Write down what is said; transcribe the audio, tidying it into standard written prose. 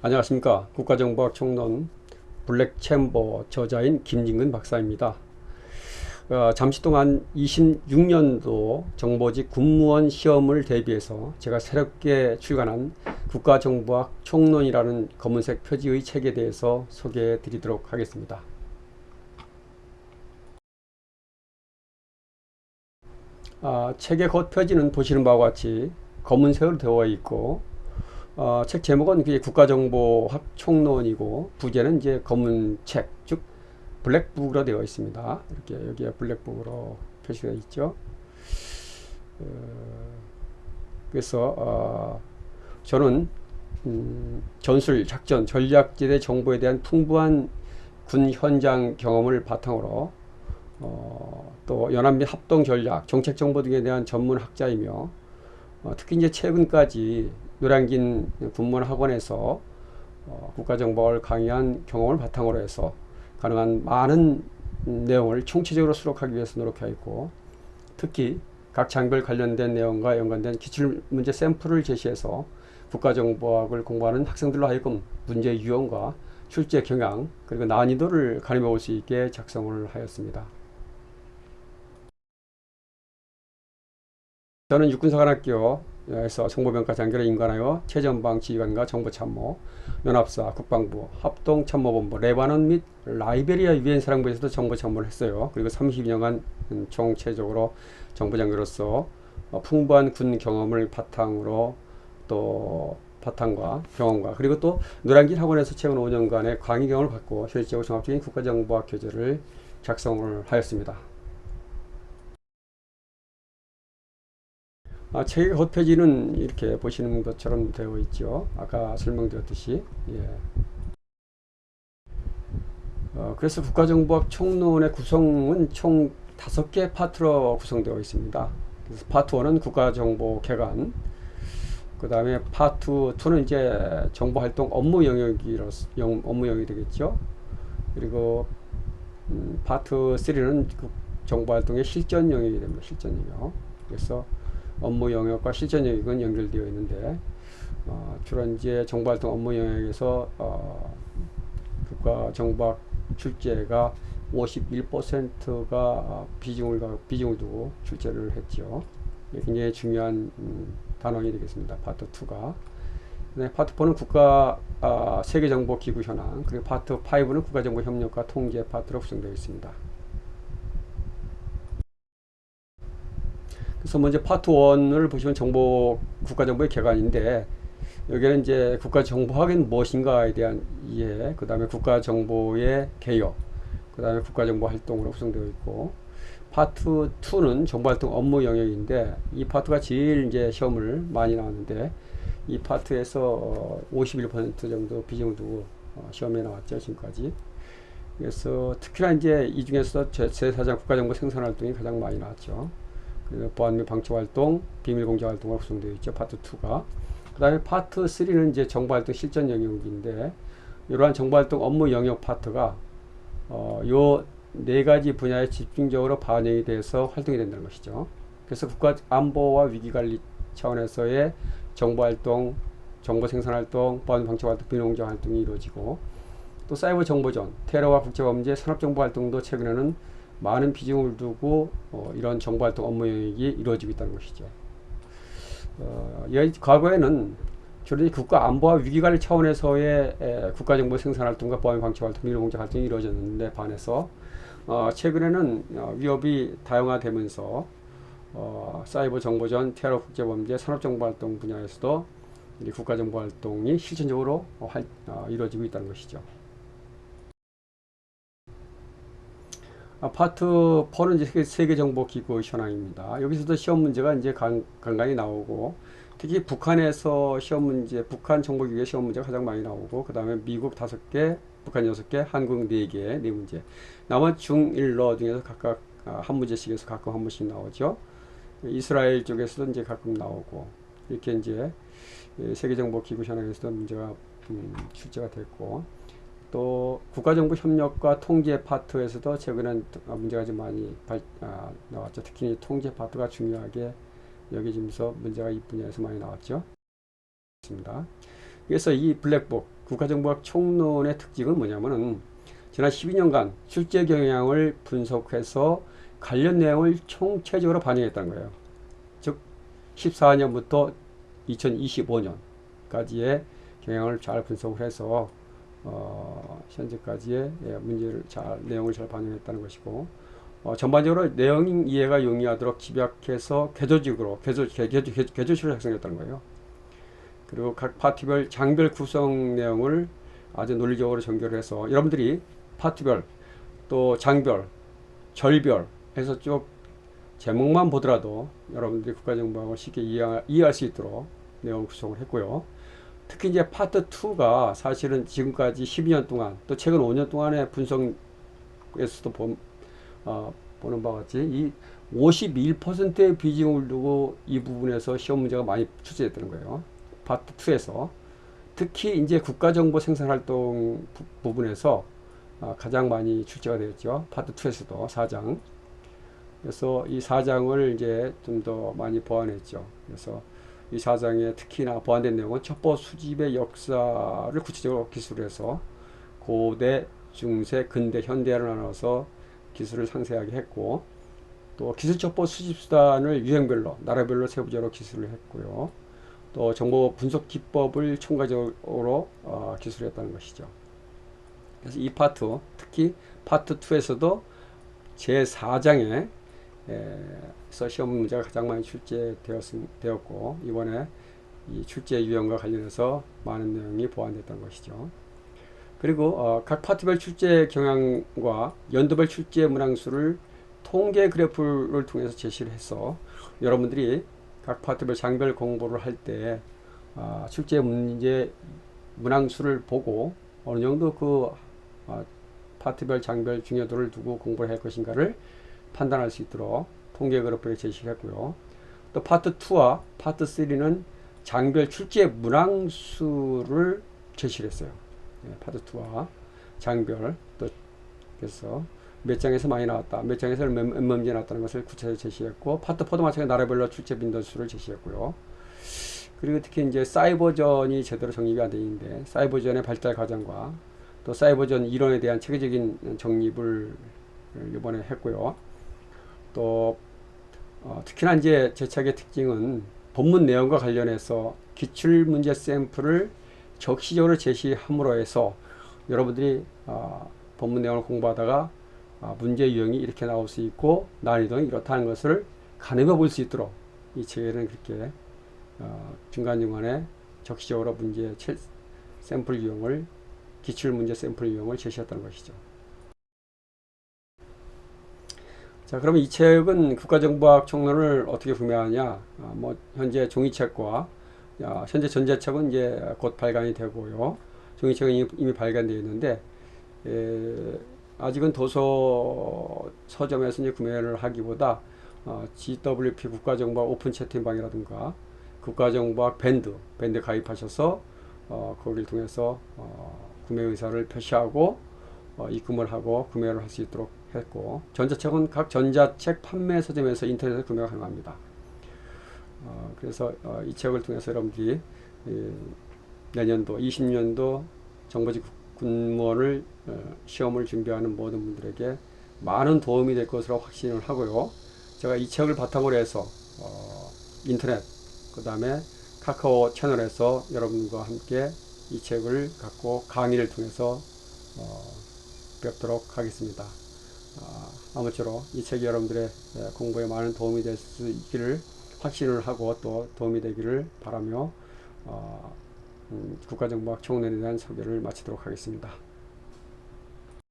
안녕하십니까. 국가정보학 총론 블랙챔버 저자인 김진근 박사입니다. 잠시 동안 26년도 정보직 군무원 시험을 대비해서 제가 새롭게 출간한 국가정보학 총론이라는 검은색 표지의 책에 대해서 소개해 드리도록 하겠습니다. 책의 겉표지는 보시는 바와 같이 검은색으로 되어 있고 책 제목은 국가정보학 총론이고 부제는 이제 검은 책, 즉 블랙북으로 되어 있습니다. 이렇게 여기에 블랙북으로 표시되어 있죠. 그래서 저는 전술, 작전, 전략지대 정보에 대한 풍부한 군 현장 경험을 바탕으로 또 연합 및 합동 전략, 정책 정보 등에 대한 전문 학자이며 특히 이제 최근까지 노량진 군무원 학원에서 국가정보학을 강의한 경험을 바탕으로 해서 가능한 많은 내용을 총체적으로 수록하기 위해서 노력하였고, 특히 각 장별 관련된 내용과 연관된 기출문제 샘플을 제시해서 국가정보학을 공부하는 학생들로 하여금 문제 유형과 출제 경향 그리고 난이도를 가늠해 볼 수 있게 작성을 하였습니다. 저는 육군사관학교에서 정보병과 장교를 인관하여 최전방 지휘관과 정보참모, 연합사, 국방부, 합동참모본부, 레바논 및 라이베리아 유엔 사령부에서도 정보참모를 했어요. 그리고 32년간 총체적으로 정보장교로서 풍부한 군 경험을 바탕으로 또 바탕과 경험과 그리고 또 노량진 학원에서 최근 5년간의 강의 경험을 갖고 실질적으로 종합적인 국가정보학 교재를 작성을 하였습니다. 책의 겉표지는 이렇게 보시는 것처럼 되어 있죠. 아까 설명드렸듯이. 예. 그래서 국가정보학 총론의 구성은 총 5개 파트로 구성되어 있습니다. 그래서 파트 1은 국가정보 개관, 그 다음에 파트 2는 이제 정보활동 업무 영역이 되겠죠. 그리고 파트 3는 정보활동의 실전 영역이 됩니다. 실전 영역. 그래서 업무 영역과 실전 영역은 연결되어 있는데 주로 이제 정보활동 업무 영역에서 국가정보학 출제가 51%가 비중을 두고 출제를 했죠. 굉장히 중요한 단원이 되겠습니다. 파트 2가. 네, 파트 4는 국가 세계정보기구 현황, 그리고 파트 5는 국가정보협력과 통제 파트로 구성되어 있습니다. 그래서 먼저 파트 1을 보시면 국가정보의 개관인데, 여기는 이제 국가정보학은 무엇인가에 대한 이해, 그 다음에 국가정보의 개요, 그 다음에 국가정보 활동으로 구성되어 있고, 파트 2는 정보활동 업무 영역인데, 이 파트가 제일 이제 시험을 많이 나왔는데, 이 파트에서 51% 정도 비중을 두고 시험에 나왔죠, 지금까지. 그래서 특히나 이제 이 중에서 제4장 국가정보 생산 활동이 가장 많이 나왔죠. 보안 및 방치 활동, 비밀 공개 활동으로 구성되어 있죠. 파트 2가. 그 다음에 파트 3는 이제 정보활동 실전 영역인데, 이러한 정보활동 업무 영역 파트가, 요 네 가지 분야에 집중적으로 반영이 돼서 활동이 된다는 것이죠. 그래서 국가 안보와 위기관리 차원에서의 정보활동, 정보생산활동, 보안 방치 활동, 비밀 공개 활동이 이루어지고, 또 사이버 정보전, 테러와 국제범죄, 산업정보 활동도 최근에는 많은 비중을 두고 이런 정보활동 업무 영역이 이루어지고 있다는 것이죠. 과거에는 주로 국가 안보와 위기관리 차원에서의 국가정보 생산활동과 보안 방치 활동, 비밀 공개 활동이 이루어졌는데 반해서 최근에는 위협이 다양화되면서 사이버 정보전, 테러 국제범죄, 산업정보 활동 분야에서도 국가정보 활동이 실천적으로 이루어지고 있다는 것이죠. 파트 4는 이제 세계정보기구 현황입니다. 여기서도 시험 문제가 이제 간간히 나오고, 특히 북한에서 시험 문제, 북한 정보기구의 시험 문제가 가장 많이 나오고, 그 다음에 미국 5개, 북한 6개, 한국 4개, 4문제. 나머지 중일러 중에서 각각 한 문제씩에서 가끔 한 번씩 나오죠. 이스라엘 쪽에서도 이제 가끔 나오고, 이렇게 이제 세계정보기구 현황에서도 문제가 출제가 됐고, 또 국가정보협력과 통제 파트에서도 최근엔 문제가 좀 많이 나왔죠. 특히 통제 파트가 중요하게 여겨지면서 문제가 이 분야에서 많이 나왔죠. 그래서 이 블랙북 국가정보학 총론의 특징은 뭐냐면은 지난 12년간 출제 경향을 분석해서 관련 내용을 총체적으로 반영했다는 거예요. 즉 14년부터 2025년까지의 경향을 잘 분석을 해서 현재까지의 문제를 내용을 잘 반영했다는 것이고, 전반적으로 내용 이해가 용이하도록 집약해서 개조식으로 작성했다는 거예요. 그리고 각 파트별 장별 구성 내용을 아주 논리적으로 정결해서 여러분들이 파트별 또 장별 절별 해서 쭉 제목만 보더라도 여러분들이 국가정보학을 쉽게 이해할 수 있도록 내용을 구성을 했고요. 특히 이제 파트 2가 사실은 지금까지 12년 동안 또 최근 5년 동안의 분석에서도 보는 바와 같이 이 51%의 비중을 두고 이 부분에서 시험 문제가 많이 출제됐다는 거예요. 파트 2에서 특히 이제 국가정보 생산활동 부분에서 가장 많이 출제가 되었죠. 파트 2에서도 4장. 그래서 이 4장을 이제 좀 더 많이 보완했죠. 그래서 이 4장에 특히나 보완된 내용은 첩보 수집의 역사를 구체적으로 기술해서 고대, 중세, 근대, 현대를 나눠서 기술을 상세하게 했고, 또 기술첩보 수집 수단을 유형별로, 나라별로 세부적으로 기술을 했고요. 또 정보 분석 기법을 총괄적으로 기술했다는 것이죠. 그래서 이 파트, 특히 파트 2에서도 제4장에 시험 문제가 가장 많이 출제되었고, 이번에 이 출제 유형과 관련해서 많은 내용이 보완됐다는 것이죠. 그리고 각 파트별 출제 경향과 연도별 출제 문항수를 통계 그래프를 통해서 제시를 해서 여러분들이 각 파트별 장별 공부를 할 때 출제 문제 문항수를 보고 어느 정도 그 파트별 장별 중요도를 두고 공부를 할 것인가를 판단할 수 있도록 통계 그래프에 제시를 했고요. 또 파트 2와 파트 3는 장별 출제 문항수를 제시를 했어요. 파트 2와 장별, 또 그래서 몇 장에서 많이 나왔다, 몇 장에서 몇 문제 나왔다는 것을 구체적으로 제시했고, 파트 4도 마찬가지로 나라별로 출제 빈도수를 제시했고요. 그리고 특히 이제 사이버전이 제대로 정립이 안 되어 있는데 사이버전의 발달 과정과 또 사이버전 이론에 대한 체계적인 정립을 이번에 했고요. 또 특히나 이제 제 책의 특징은 본문 내용과 관련해서 기출문제 샘플을 적시적으로 제시함으로 해서 여러분들이 본문 내용을 공부하다가 문제 유형이 이렇게 나올 수 있고 난이도는 이렇다는 것을 가늠해 볼 수 있도록 이 책에는 그렇게 중간중간에 적시적으로 문제 샘플 유형을, 기출문제 샘플 유형을 제시했다는 것이죠. 자, 그러면 이 책은 국가정보학 총론을 어떻게 구매하냐? 현재 종이책과 현재 전자책은 이제 곧 발간이 되고요. 종이책은 이미 발간되어 있는데 아직은 도서 서점에서 이제 구매를 하기보다 GWP 국가정보학 오픈 채팅방이라든가 국가정보학 밴드 가입하셔서 거기를 통해서 구매 의사를 표시하고 입금을 하고 구매를 할 수 있도록 했고, 전자책은 각 전자책 판매 서점에서 인터넷에서 구매가 가능합니다. 그래서 이 책을 통해서 여러분들이 내년도 20년도 정보직 군무원을 시험을 준비하는 모든 분들에게 많은 도움이 될 것으로 확신을 하고요. 제가 이 책을 바탕으로 해서 인터넷 그 다음에 카카오 채널에서 여러분과 함께 이 책을 갖고 강의를 통해서 뵙도록 하겠습니다. 아무쪼록 이 책이 여러분들의 공부에 많은 도움이 될 수 있기를 확신을 하고 또 도움이 되기를 바라며 국가정보학 총론에 대한 소개를 마치도록 하겠습니다.